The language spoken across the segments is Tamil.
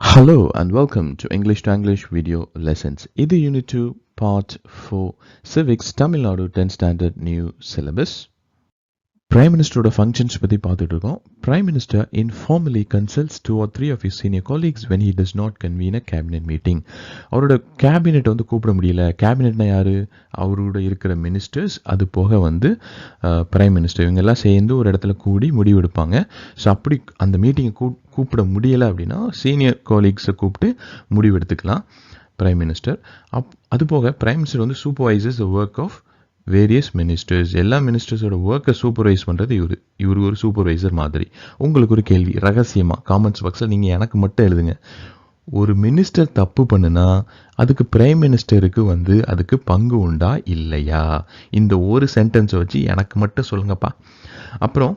Hello and welcome to English to English video lessons. இது Unit 2 Part 4 Civics Tamil Nadu 10th Standard New Syllabus. Prime Ministerோட functions பத்தி பார்த்துட்டு இருக்கோம். Prime Minister informally consults 2 or 3 of his senior colleagues when he does not convene a cabinet meeting. அவரோட கேபினெட் வந்து கூப்பிட முடியல. கேபினெட்னா யாரு? அவரோட இருக்கிற மினிஸ்டர்ஸ், அது போக வந்து பிரைம் மினிஸ்டர், இவங்க எல்லாம் சேர்ந்து ஒரு இடத்துல கூடி முடிவெடுப்பாங்க. ஸோ அப்படி அந்த மீட்டிங்கை கூப்பிட முடியலை அப்படின்னா சீனியர் காலீக்ஸை கூப்பிட்டு முடிவெடுத்துக்கலாம் பிரைம் மினிஸ்டர். அது போக பிரைம் மினிஸ்டர் வந்து supervisers the work of various ministers. எல்லா மினிஸ்டர்ஸோட ஒர்க்கை சூப்பர்வைஸ் பண்ணுறது இவர் ஒரு சூப்பர்வைசர் மாதிரி. உங்களுக்கு ஒரு கேள்வி, ரகசியமாக காமெண்ட்ஸ் பாக்ஸில் நீங்கள் எனக்கு மட்டும் எழுதுங்க. ஒரு மினிஸ்டர் தப்பு பண்ணுனா அதுக்கு பிரைம் மினிஸ்டருக்கு வந்து அதுக்கு பங்கு உண்டா இல்லையா? இந்த ஒரு சென்டென்ஸை வச்சு எனக்கு மட்டும் சொல்லுங்கப்பா. அப்புறம்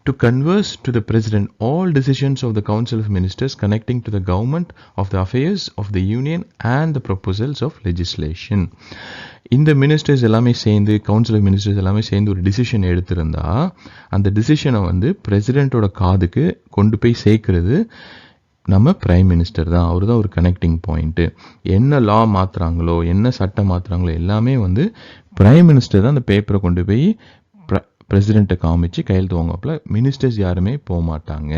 to converse to the president all decisions of the council of ministers connecting to the government of the affairs of the union and the proposals of legislation. இந்த மினிஸ்டர்ஸ் எல்லாமே சேர்ந்து, கவுன்சில் ஆஃப் மினிஸ்டர்ஸ் எல்லாமே சேர்ந்து ஒரு டிசிஷன் எடுத்திருந்தா அந்த டிசிஷனை வந்து பிரசிடென்ட்டோட காதுக்கு கொண்டு போய் சேர்க்கறது நம்ம பிரைம் மினிஸ்டர் தான். அவர் தான் ஒரு கனெக்டிங் பாயிண்ட்டு. என்ன லா மாற்றுறாங்களோ, என்ன சட்டம் மாற்றுறாங்களோ எல்லாமே வந்து பிரைம் மினிஸ்டர் தான் அந்த பேப்பரை கொண்டு போய் பிரசிடெண்ட்டை காமிச்சு கையெழுத்து வாங்கப்பல மினிஸ்டர்ஸ் யாருமே போக மாட்டாங்க.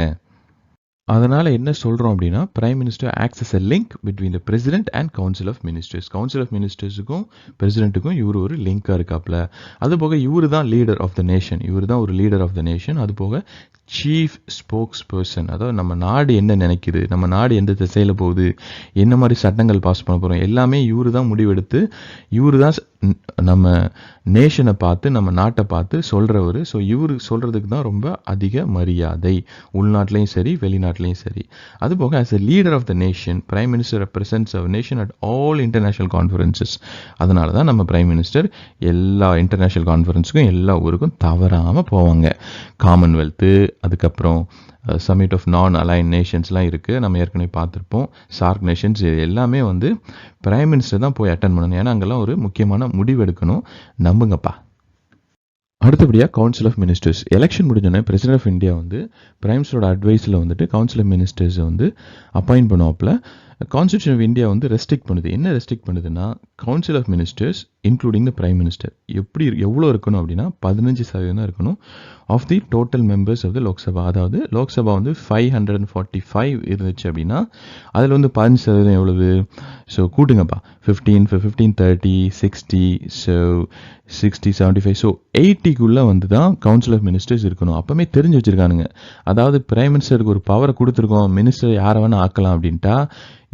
அதனால் என்ன சொல்கிறோம் அப்படின்னா, prime minister acts as a link between the president and council of ministers. Council of மினிஸ்டர்ஸுக்கும் பிரசிடென்ட்டுக்கும் இவர் ஒரு லிங்காக இருக்காப்புல. அதுபோக இவர் தான் லீடர் ஆஃப் த நேஷன். இவர் தான் ஒரு லீடர் ஆஃப் த நேஷன். அதுபோக சீஃப் ஸ்போக்ஸ் பர்சன். அதாவது நம்ம நாடு என்ன நினைக்குது, நம்ம நாடு எந்த திசையில் போகுது, என்ன மாதிரி சட்டங்கள் பாஸ் பண்ண போகிறோம், எல்லாமே இவர் தான் முடிவெடுத்து இவர் தான் நம்ம நேஷனை பார்த்து, நம்ம நாட்டை பார்த்து சொல்கிறவர். ஸோ இவர் சொல்கிறதுக்கு தான் ரொம்ப அதிக மரியாதை, உள்நாட்டிலையும் சரி வெளிநாட்டிலையும் சரி. அதுபோக as a leader of the nation, prime minister represents அவர் nation at all international conferences. அதனால தான் நம்ம பிரைம் மினிஸ்டர் எல்லா இன்டர்நேஷ்னல் கான்ஃபரன்ஸுக்கும் எல்லா ஊருக்கும் தவறாமல் போவாங்க. காமன்வெல்த்து, அதுக்கப்புறம் சமிட் ஆஃப் நான் அலைன் நேஷன்ஸ்லாம் இருக்குது, நம்ம ஏற்கனவே பார்த்துருப்போம். சார்க் நேஷன்ஸ், எல்லாமே வந்து பிரைம் மினிஸ்டர் தான் போய் அட்டன் பண்ணணும். ஏன்னா அங்கெல்லாம் ஒரு முக்கியமான முடிவு எடுக்கணும். நம்புங்கப்பா. அடுத்தபடியாக கவுன்சில் ஆஃப் மினிஸ்டர்ஸ். எலெக்ஷன் முடிஞ்சோடனே பிரசிடென்ட் ஆஃப் இந்தியா வந்து பிரைம் மினிஸ்டரோட அட்வைஸில் வந்துட்டு கவுன்சில் ஆஃப் மினிஸ்டர்ஸை வந்து அப்பாயிண்ட் பண்ணுவாப்பில். கான்ஸ்டியூஷன் ஆஃப் இந்தியா வந்து ரெஸ்ட்ரிக்ட் பண்ணுது. என்ன ரெஸ்ட்ரிக்ட் பண்ணுதுன்னா, council of ministers including the prime minister எவ்வளோ இருக்கணும் அப்படின்னா 15% இருக்கணும் of the total members of the Lok Sabha. அதாவது லோக்சபா வந்து 545 இருந்துச்சு அப்படின்னா அதில் வந்து 15% எவ்வளவு? ஸோ கூட்டுங்கப்பா, 15 30 60, ஸோ 60 75, ஸோ 80க்குள்ளே வந்து தான் கவுன்சில் ஆஃப் மினிஸ்டர்ஸ் இருக்கணும். அப்போமே தெரிஞ்சு வச்சுருக்கானுங்க. அதாவது பிரைம் மினிஸ்டருக்கு ஒரு பவரை கொடுத்துருக்கோம், மினிஸ்டர் யாரை வேணால் ஆக்கலாம் அப்படின்ட்டா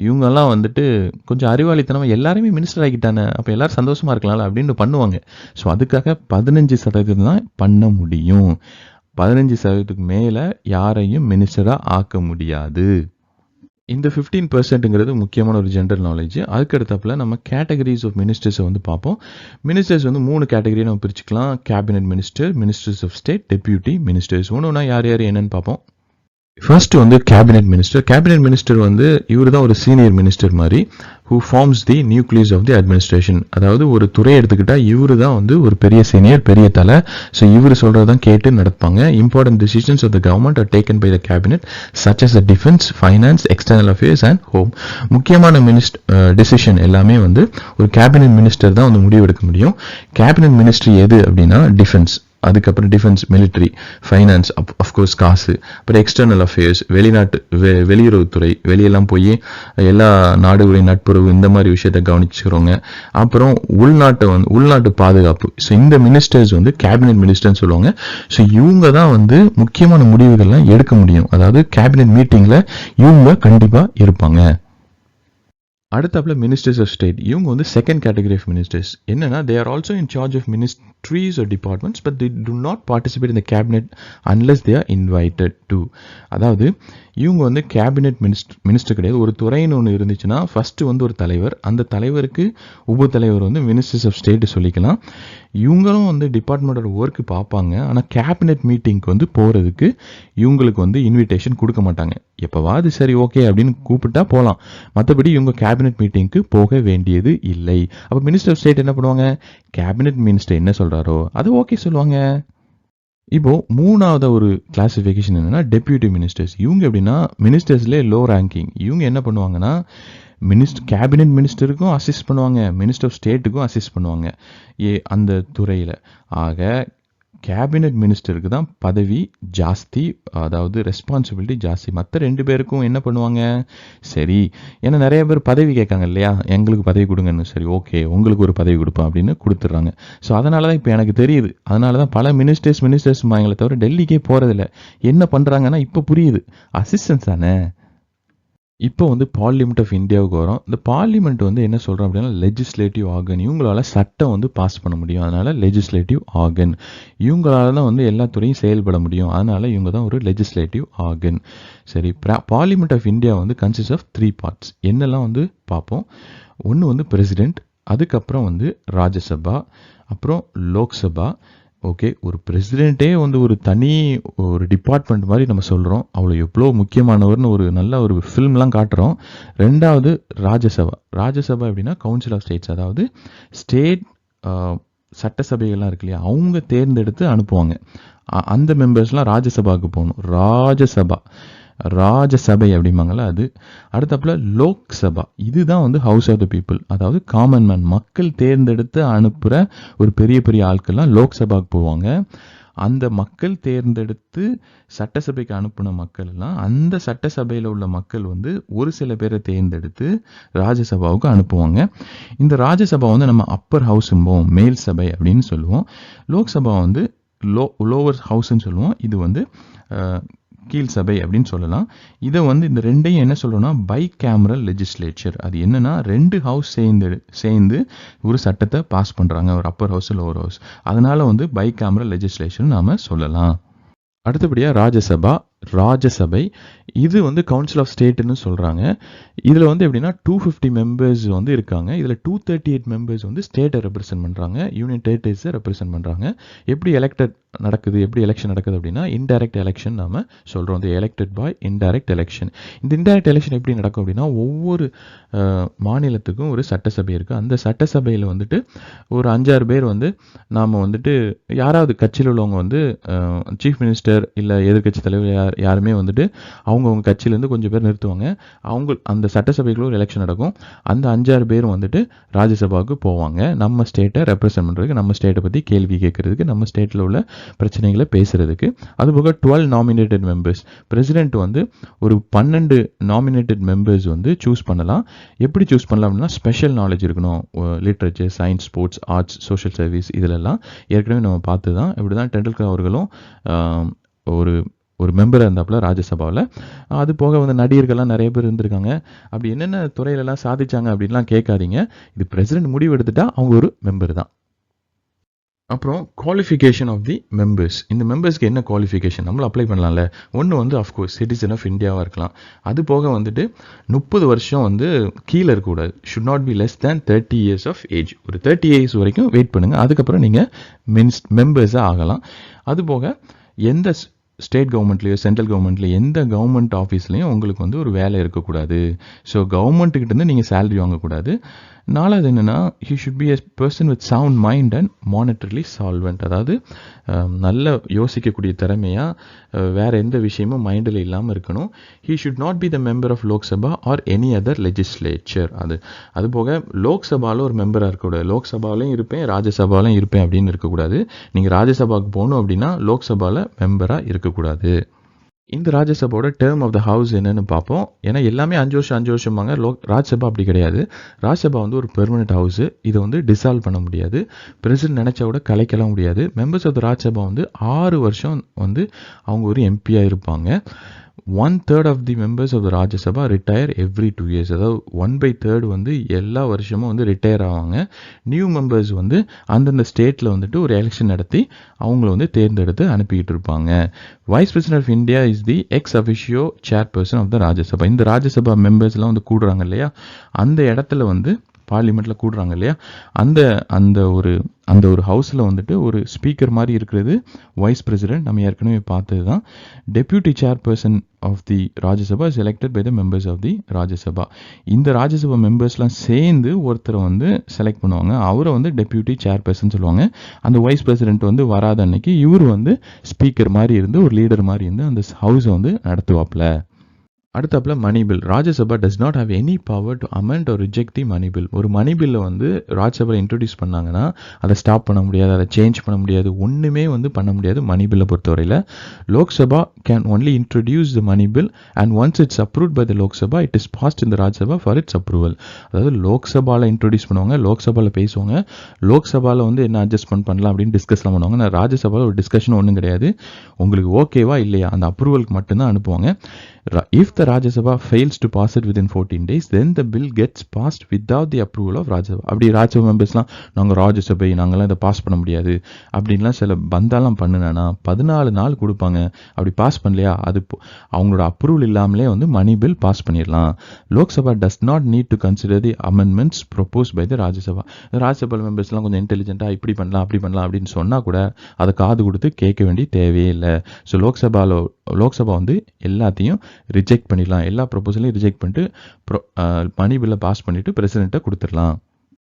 இவங்கெல்லாம் வந்துட்டு கொஞ்சம் அறிவாளித்தனமாக எல்லாருமே மினிஸ்டர் ஆகிட்டானே, அப்போ எல்லாரும் சந்தோஷமாக இருக்கலாம்ல அப்படின்னு பண்ணுவாங்க. ஸோ அதுக்காக 15% தான் பண்ண முடியும். 15%க்கு மேலே யாரையும் மினிஸ்டராக ஆக்க முடியாது. இந்த 15%ங்கிறது முக்கியமான ஒரு ஜென்ரல் நாலேஜ். அதுக்கடுத்தப்பில் நம்ம கேட்டகரிஸ் ஆஃப் மினிஸ்டர்ஸை வந்து பார்ப்போம். மினிஸ்டர்ஸ் வந்து 3 கேட்டகரியை நம்ம பிரிச்சுக்கலாம். Cabinet minister, ministers of state, deputy ministers. ஒன்றுனா யார் யார் என்னன்னு பார்ப்போம். ஃபர்ஸ்ட் வந்து கேபினெட் மினிஸ்டர். கேபினெட் மினிஸ்டர் வந்து இவர் தான் ஒரு சீனியர் மினிஸ்டர் மாதிரி, who forms the nucleus of the administration. அதாவது ஒரு துறையை எடுத்துக்கிட்டால் இவர் தான் வந்து ஒரு பெரிய சீனியர், பெரிய தலை. ஸோ இவர் சொல்கிறது தான் கேட்டு நடப்பாங்க. Important decisions of the government are taken by the cabinet such as the defence, finance, external affairs and home. முக்கியமான டிசிஷன் எல்லாமே வந்து ஒரு கேபினெட் மினிஸ்டர் தான் வந்து முடிவெடுக்க முடியும். கேபினெட் மினிஸ்ட்ரி எது அப்படின்னா டிஃபென்ஸ், அதுக்கப்புறம் டிஃபென்ஸ், மிலிட்ரி, ஃபைனான்ஸ், அஃப்கோர்ஸ் காசு, அப்புறம் எக்ஸ்டர்னல் அஃபேர்ஸ், வெளியுறவுத்துறை, வெளியெல்லாம் போய் எல்லா நாடுகளுடைய நட்புறவு இந்த மாதிரி விஷயத்த கவனிச்சுக்கிறோங்க. அப்புறம் உள்நாட்டு பாதுகாப்பு. ஸோ இந்த மினிஸ்டர்ஸ் வந்து கேபினெட் மினிஸ்டர்னு சொல்லுவாங்க. ஸோ இவங்க தான் வந்து முக்கியமான முடிவுகள்லாம் எடுக்க முடியும். அதாவது கேபினெட் மீட்டிங்கில் இவங்க கண்டிப்பாக இருப்பாங்க. அடுத்தாப்புல மினிஸ்டர்ஸ் ஆஃப் ஸ்டேட். இவங்க வந்து செகண்ட் கேட்டகரி ஆஃப் மினிஸ்டர்ஸ். என்னன்னா, they are also in charge of ministries or departments but they do not participate in the cabinet unless they are invited to. அதாவது இவங்க வந்து கேபினெட் மினிஸ்டர் கிடையாது. ஒரு துறைன்னு ஒன்று இருந்துச்சுன்னா ஃபஸ்ட்டு வந்து ஒரு தலைவர், அந்த தலைவருக்கு உப தலைவர் வந்து மினிஸ்டர்ஸ் ஆஃப் ஸ்டேட் சொல்லிக்கலாம். இவங்களும் வந்து டிபார்ட்மெண்டோட ஒர்க்கு பார்ப்பாங்க. ஆனால் கேபினெட் மீட்டிங்க்கு வந்து போகிறதுக்கு இவங்களுக்கு வந்து இன்விடேஷன் கொடுக்க மாட்டாங்க. எப்போவாது சரி ஓகே அப்படின்னு கூப்பிட்டா போகலாம், மற்றபடி இவங்க கேபினெட் மீட்டிங்க்கு போக வேண்டியது இல்லை. அப்போ மினிஸ்டர் ஆஃப் ஸ்டேட் என்ன பண்ணுவாங்க? கேபினெட் மினிஸ்டர் என்ன சொல்கிறாரோ அது ஓகே சொல்லுவாங்க. இப்போ 3வது ஒரு கிளாசிஃபிகேஷன் என்னன்னா டெப்யூட்டி மினிஸ்டர்ஸ். இவங்க எப்படின்னா மினிஸ்டர்ஸ்லேயே லோ ரேங்கிங். இவங்க என்ன பண்ணுவாங்கன்னா கேபினெட் மினிஸ்டருக்கும் அசிஸ்ட் பண்ணுவாங்க, மினிஸ்டர் ஆஃப் ஸ்டேட்டுக்கும் அசிஸ்ட் பண்ணுவாங்க அந்த துறையில். ஆக கேபினெட் மினிஸ்டருக்கு தான் பதவி ஜாஸ்தி, அதாவது ரெஸ்பான்சிபிலிட்டி ஜாஸ்தி. மற்ற 2 பேருக்கும் என்ன பண்ணுவாங்க, சரி ஏன்னா நிறைய பேர் பதவி கேட்காங்க இல்லையா, எங்களுக்கு பதவி கொடுங்கன்னு. சரி ஓகே உங்களுக்கு ஒரு பதவி கொடுப்போம் அப்படின்னு கொடுத்துட்றாங்க. ஸோ அதனால தான் இப்போ எனக்கு தெரியுது, அதனால தான் பல மினிஸ்டர்ஸ் மாங்களே தவிர டெல்லிக்கே போகிறதில்ல. என்ன பண்ணுறாங்கன்னா இப்போ புரியுது, அசிஸ்டன்ஸ் தானே. இப்போ வந்து பார்லிமெண்ட் ஆஃப் இந்தியாவுக்கு வரும். இந்த பார்லிமெண்ட் வந்து என்ன சொல்கிறோம் அப்படின்னா லெஜிஸ்லேட்டிவ் ஆர்கன். இவங்களால சட்டம் வந்து பாஸ் பண்ண முடியும், அதனால் லெஜிஸ்லேட்டிவ் ஆர்கன். இவங்களால தான் வந்து எல்லா துறையும் செயல்பட முடியும், அதனால் இவங்க தான் ஒரு லெஜிஸ்லேட்டிவ் ஆர்கன். சரி, பார்லிமெண்ட் ஆஃப் இந்தியா வந்து கன்சிஸ்ட் ஆஃப் 3 பார்ட்ஸ். என்னெல்லாம் வந்து பார்ப்போம். ஒன்று வந்து பிரசிடெண்ட், அதுக்கப்புறம் வந்து ராஜ்யசபா, அப்புறம் லோக்சபா. ஓகே, ஒரு பிரசிடெண்ட்டே வந்து ஒரு தனி ஒரு டிபார்ட்மெண்ட் மாதிரி நம்ம சொல்கிறோம், அவ்வளோ எவ்வளோ முக்கியமானவர்னு ஒரு நல்ல ஒரு ஃபில்ம்லாம் காட்டுறோம். 2வது ராஜ்யசபா. ராஜ்யசபா எப்படின்னா கவுன்சில் ஆஃப் ஸ்டேட்ஸ், அதாவது ஸ்டேட் சட்டசபைகள்லாம் இருக்கு இல்லையா, அவங்க தேர்ந்தெடுத்து அனுப்புவாங்க. அந்த மெம்பர்ஸ்லாம் ராஜ்யசபாவுக்கு போகணும். ராஜசபை அப்படிம்பாங்கள்ல அது. அடுத்தப்புல லோக்சபா, இதுதான் வந்து ஹவுஸ் ஆஃப் த பீப்புள், அதாவது காமன் மேன், மக்கள் தேர்ந்தெடுத்து அனுப்புகிற ஒரு பெரிய பெரிய ஆட்கள்லாம் லோக்சபாவுக்கு போவாங்க. அந்த மக்கள் தேர்ந்தெடுத்து சட்டசபைக்கு அனுப்பின மக்கள் எல்லாம் அந்த சட்டசபையில் உள்ள மக்கள் வந்து ஒரு சில பேரை தேர்ந்தெடுத்து ராஜ்யசபாவுக்கு அனுப்புவாங்க. இந்த ராஜ்யசபா வந்து நம்ம அப்பர் ஹவுஸும்போம், மேல் சபை அப்படின்னு சொல்லுவோம். லோக்சபா வந்து லோவர் ஹவுஸ்ன்னு சொல்லுவோம். இது வந்து கீழ் சபை அப்படின்னு சொல்லலாம். இதை வந்து இந்த 2ஐயும் என்ன சொல்லணும்னா பை கேமரல் லெஜிஸ்லேச்சர். அது என்னன்னா 2 ஹவுஸ் சேர்ந்து ஒரு சட்டத்தை பாஸ் பண்ணுறாங்க, ஒரு அப்பர் ஹவுஸ் லோவர் ஹவுஸ். அதனால வந்து பை கேமரல் லெஜிஸ்லேஷன் நாம சொல்லலாம். அடுத்தபடியாக ராஜ்யசபை. இது வந்து கவுன்சில் ஆஃப் ஸ்டேட்னு சொல்கிறாங்க. இதில் வந்து எப்படின்னா 250 மெம்பர்ஸ் வந்து இருக்காங்க. இதில் 238 மெம்பர்ஸ் வந்து ஸ்டேட்டை ரெப்ரசென்ட் பண்ணுறாங்க, யூனியன் டெரிட்டரிஸை ரெப்ரசென்ட் பண்ணுறாங்க. எப்படி எலெக்ஷன் நடக்குது அப்படின்னா இன்டைரக்ட் எலெக்ஷன் நாம சொல்கிறோம். இந்த எலெக்டட் பை இன்டைரக்ட் எலெக்ஷன். இந்த இன்டைரக்ட் எலெக்ஷன் எப்படி நடக்கும் அப்படின்னா ஒவ்வொரு மாநிலத்துக்கும் ஒரு சட்டசபை இருக்குது. அந்த சட்டசபையில் வந்துட்டு ஒரு 5-6 பேர் வந்து நாம் வந்துட்டு யாராவது கட்சியில் உள்ளவங்க வந்து சீஃப் மினிஸ்டர் இல்லை எதிர்கட்சி தலைவர் யாருமே வந்துட்டு அவங்கவுங்க கட்சியிலேருந்து கொஞ்சம் பேர் நிறுத்துவாங்க. அந்த சட்டசபைக்குள்ள ஒரு எலெக்ஷன் நடக்கும். அந்த 5-6 பேரும் வந்துட்டு ராஜ்யசபாவுக்கு போவாங்க, நம்ம ஸ்டேட்டை ரெப்ரசென்ட் பண்ணுறதுக்கு, நம்ம ஸ்டேட்டை பற்றி கேள்வி கேட்கறதுக்கு, நம்ம ஸ்டேட்டில் உள்ள பிரச்சனைகளை பேசுறதுக்கு. அதுபோக 12 நாமினேட்டட் மெம்பர்ஸ். பிரசிடென்ட் வந்து ஒரு 12 நாமினேட்டட் மெம்பர்ஸ் வந்து சூஸ் பண்ணலாம். எப்படி சூஸ் பண்ணலாம் அப்படின்னா ஸ்பெஷல் நாலேஜ் இருக்கணும், literature, science, sports, arts, social service, இதிலெல்லாம் ஏற்கனவே நம்ம பார்த்து தான். இப்படி தான் டெண்டுல்கர் அவர்களும் ஒரு மெம்பராக இருந்தாப்புல ராஜ்யசபாவில். அது போக வந்து நடிகர்கள்லாம் நிறைய பேர் இருந்திருக்காங்க. அப்படி என்னென்ன துறையிலலாம் சாதிச்சாங்க அப்படின்லாம் கேட்காதீங்க, இது பிரசிடென்ட் முடிவு எடுத்துட்டா அவங்க ஒரு மெம்பர் தான். அப்புறம் குவாலிஃபிகேஷன் ஆஃப் தி மெம்பர்ஸ். இந்த மெம்பர்ஸ்க்கு என்ன குவாலிஃபிகேஷன் நம்மள அப்ளை பண்ணலாம்ல. ஒன்று வந்து அஃப்கோர்ஸ் சிட்டிசன் ஆஃப் இந்தியாவாக இருக்கலாம். அது போக வந்துட்டு 30 வருஷம் வந்து கீழே இருக்கக்கூடாது. Should not be less than 30 years of age. ஒரு 30 இயர்ஸ் வரைக்கும் வெயிட் பண்ணுங்கள், அதுக்கப்புறம் நீங்கள் மெம்பர்ஸாக ஆகலாம். அது போக எந்த ஸ்டேட் கவர்மெண்ட்லேயோ சென்ட்ரல் கவர்மெண்ட்லேயோ எந்த கவர்மெண்ட் ஆஃபீஸ்லேயும் உங்களுக்கு வந்து ஒரு வேலை இருக்கக்கூடாது. ஸோ கவர்மெண்ட்டுக்கிட்டேருந்து நீங்கள் சேலரி வாங்கக்கூடாது. 4வது என்னென்னா he should be a person with sound mind and monetarily solvent. அதாவது நல்ல யோசிக்கக்கூடிய திறமையாக வேறு எந்த விஷயமும் மைண்டில் இல்லாமல் இருக்கணும். He should not be the member of Lok Sabha or any other legislature. அது போக லோக்சபாவில் ஒரு மெம்பராக இருக்கக்கூடாது. லோக்சபாவிலையும் இருப்பேன், ராஜ்யசபாவிலையும் இருப்பேன் அப்படின்னு இருக்கக்கூடாது. நீங்கள் ராஜ்யசபாவுக்கு போகணும் அப்படின்னா லோக்சபாவில் மெம்பராக இருக்கக்கூடாது. இந்த ராஜ்யசபாவோட டேர்ம் ஆஃப் த ஹவுஸ் என்னன்னு பார்ப்போம். ஏன்னா எல்லாமே 5 வருஷமாங்க. ராஜ்யசபா அப்படி கிடையாது. ராஜ்யசபா வந்து ஒரு பெர்மனெண்ட் ஹவுஸு. இதை வந்து டிசால்வ் பண்ண முடியாது. பிரசிடென்ட் நினைச்சா கூட கலைக்கலாம் முடியாது. மெம்பர்ஸ் ஆஃப் த ராஜ்யசபா வந்து 6 வருஷம் வந்து அவங்க ஒரு எம்பியாக இருப்பாங்க. 1/3 of the members of the Rajya Sabha retire every 2 years. அதாவது 1/3 வந்து எல்லா வருஷமும் வந்து ரிட்டையர் ஆவாங்க. நியூ மெம்பர்ஸ் வந்து அந்தந்த ஸ்டேட்டில் வந்துட்டு ஒரு எலெக்ஷன் நடத்தி அவங்கள வந்து தேர்ந்தெடுத்து அனுப்பிக்கிட்டு இருப்பாங்க. Vice president of India is the ex officio chairperson of the Rajya Sabha. இந்த ராஜ்யசபா மெம்பர்ஸ்லாம் வந்து கூடுறாங்க இல்லையா, அந்த இடத்துல வந்து பார்லிமெண்ட்டில் கூடுறாங்க இல்லையா, அந்த ஒரு ஹவுஸில் வந்துட்டு ஒரு ஸ்பீக்கர் மாதிரி இருக்கிறது வைஸ் பிரசிடென்ட். நம்ம ஏற்கனவே பார்த்தது தான். Deputy chairperson of the Rajya Sabha is elected by the members of the Rajya Sabha. இந்த ராஜ்யசபா மெம்பர்ஸ்லாம் சேர்ந்து ஒருத்தரை வந்து செலக்ட் பண்ணுவாங்க. அவரை வந்து டெப்யூட்டி சேர்பர்சன் சொல்லுவாங்க. அந்த வைஸ் பிரசிடென்ட் வந்து வராத அன்னைக்கு இவர் வந்து ஸ்பீக்கர் மாதிரி இருந்து ஒரு லீடர் மாதிரி இருந்து அந்த ஹவுஸை வந்து நடத்துவாப்ல. அடுத்தாப்புல money bill. Rajya Sabha does not have any power to amend or reject the money bill. ஒரு மணி பில்லை வந்து ராஜ்யசபா இன்ட்ரடியூஸ் பண்ணாங்கன்னா அதை ஸ்டாப் பண்ண முடியாது, அதை சேஞ்ச் பண்ண முடியாது, ஒன்றுமே வந்து பண்ண முடியாது மணி பில்லை பொறுத்தவரையில். Lok Sabha can only introduce the money bill and once it's approved by the Lok Sabha it is passed in the Rajya Sabha for its approval. அதாவது லோக்சபாவில் இன்ட்ரடியூஸ் பண்ணுவாங்க, லோக்சபாவில் பேசுவாங்க, லோக்சபாவில் வந்து என்ன அட்ஜஸ்ட்மெண்ட் பண்ணலாம் அப்படின்னு டிஸ்கஸ்லாம் பண்ணுவாங்க. நான் ராஜ்யசபாவில் ஒரு டிஸ்கஷன் ஒன்றும் கிடையாது, உங்களுக்கு ஓகேவா இல்லையா அந்த அப்ரூவலுக்கு மட்டும்தான் அனுப்புவாங்க. If the Rajya Sabha fails to pass it within 14 days, then the bill gets passed without the approval of Rajya Sabha. அப்படி ராஜ்யசபா மெம்பர்ஸ்லாம் நாங்கள் ராஜ்யசபை நாங்களாம் இதை பாஸ் பண்ண முடியாது அப்படின்லாம் சில பந்தாலாம் பண்ணுனா 14 நாள் கொடுப்பாங்க. அப்படி பாஸ் பண்ணலையா அது அவங்களோட அப்ரூவல் இல்லாமலே வந்து மணி பில் பாஸ் பண்ணிடலாம். Lok Sabha does not need to consider the amendments propose by the Rajya Sabha. Rajya Sabha மெம்பர்ஸ்லாம் கொஞ்சம் இன்டெலிஜென்ட்டாக இப்படி பண்ணலாம் அப்படி பண்ணலாம் அப்படின்னு சொன்னால் கூட அதை காது கொடுத்து கேட்க வேண்டிய தேவையே இல்லை. ஸோ லோக்சபா வந்து எல்லாத்தையும் ரிஜெக்ட் பண்ணிடலாம், எல்லா ப்ரொபோசலையும் ரிஜெக்ட் பண்ணிட்டு மணி பில்லை பாஸ் பண்ணிவிட்டு பிரசிடெண்ட்டை கொடுத்துடலாம்.